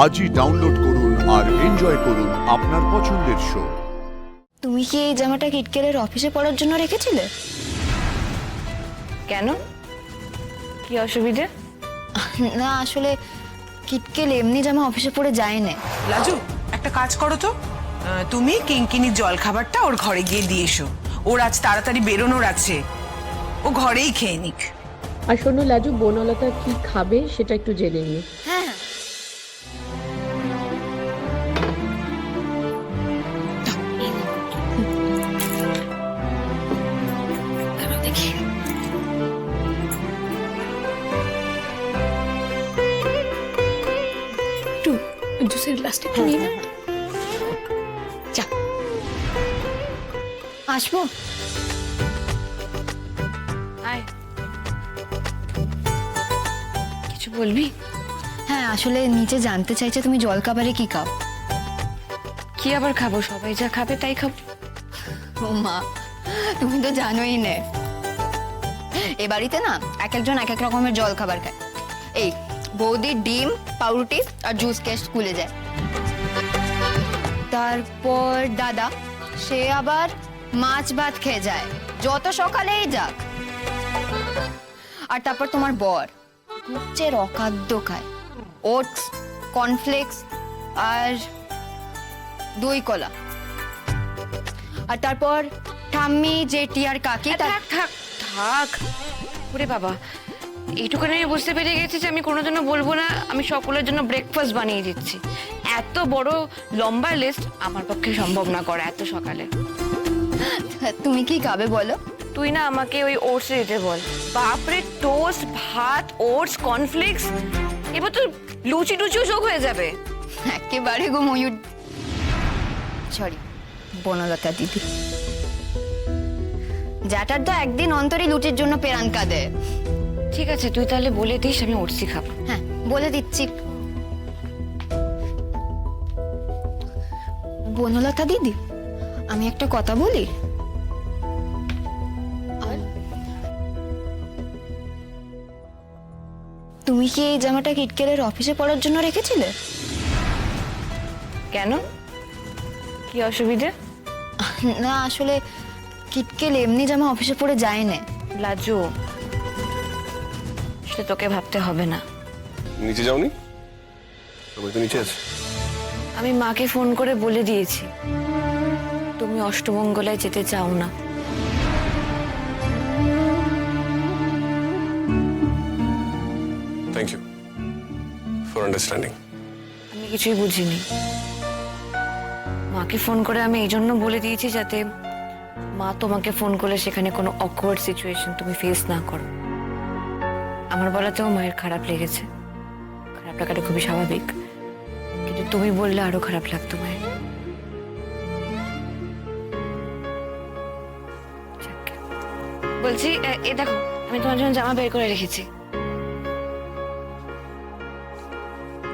আজই ডাউনলোড করুন আর এনজয় করুন আপনার পছন্দের শো। তুমি কি এই জামাটা কিটকেলের অফিসে পরার জন্য রেখেছিলে? কেন, কি অসুবিধে? না আসলে কিটকেল এমনি জামা অফিসে পরে যায় না। লাজু, একটা কাজ করো তো, তুমি কিঙ্কিনির জল খাবারটা ওর ঘরে গিয়ে দিয়ে এসো। ওর আজ তাড়াতাড়ি বেরোনোর আছে, ও ঘরেই খেয়ে নিক। আর শোনো লাজু, বনলতা কি খাবে সেটা একটু জেনে নিও। হ্যাঁ দেখি একটু জুসের গ্লাসটা একটু নিয়ে না। যা আসবো। আয়, কিছু বলবি? হ্যাঁ আসলে নিচে জানতে চাইছে তুমি জলখাবারে কি খাও। কি আবার খাবো, সবাই যা খাবে তাই খাবো। ও মা, তুমি তো জানোই না এ বাড়িতে না এক একজন এক এক রকমের জল খাবার খায়। এই বৌদি ডিম পাউরুটি আর জুস খেয়ে স্কুলে যায়, তারপর দাদা সে আবার মাছ ভাত খেয়ে যায় যত সকালেই যাক, আর তারপর তোমার বর গুচ্ছের অখাদ্য খায়, ওটস কর্নফ্লেক্স আর দই কলা, আর তারপর ঠাম্মি জেঠি আর কাকি থাক থাক থাক, ওরে বাবা, এইটুকুনি আমি বুঝতে পেরে গেছি যে আমি কোনোদিনও বলবো না আমি সকলের জন্য ব্রেকফাস্ট বানিয়ে দিচ্ছি। এত বড় লম্বা লিস্ট আমার পক্ষে সম্ভব না করা এত সকালে। তুমি কি খাবে বলো? তুই না আমাকে ওই ওটস দিতে বল। বাপরে, টোস্ট ভাত ওটস কর্নফ্লেক্স, এবার তো লুচি টুচিও যোগ হয়ে যাবে। একেবারে গো ময়ূর, সরি বনলতা দিদি, যাটার তো একদিন অন্তরই লুচির জন্য পেরান কাঁদে। ঠিক আছে, তুই তাহলে বলে দিস, আমি ওটসই খাবো। হ্যাঁ বলে দিচ্ছি। বনলতা দিদি, আমি একটা কথা বলি। তুমি কি এই জামাটা কিটকেলের অফিসে পরার জন্য রেখেছিলে? কেন, কি অসুবিধে? না আসলে কিটকেল এমনি জামা অফিসে পরে যায় না। লাজু, সেটা তোকে ভাবতে হবে না। নিচে যাওনি? সবাই তো নিচে আছে। আমি মাকে ফোন করে বলে দিয়েছি তুমি অষ্টমঙ্গলায় যেতে চাও না। Thank you for understanding. আমি কিছুই বুঝিনি। মাকে ফোন করে আমি এই জন্য বলে দিয়েছি যাতে মা তোমাকে ফোন করলে সেখানে কোনো অকওয়ার্ড সিচুয়েশন তুমি ফেস না করো। আমার বলাতেও মায়ের খারাপ লেগেছে, খারাপ লাগাটা খুবই স্বাভাবিক, কিন্তু তুমি বললে আরো খারাপ লাগতো মায়ের। যাক। বলছি এ দেখো, আমি তোমার জন্য জামা বের করে রেখেছি।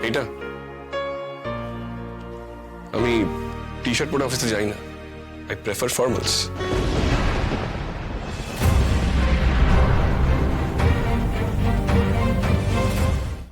এইটা আমি টি শার্ট পরে অফিসে যাই না, আই প্রেফার ফর্মালস।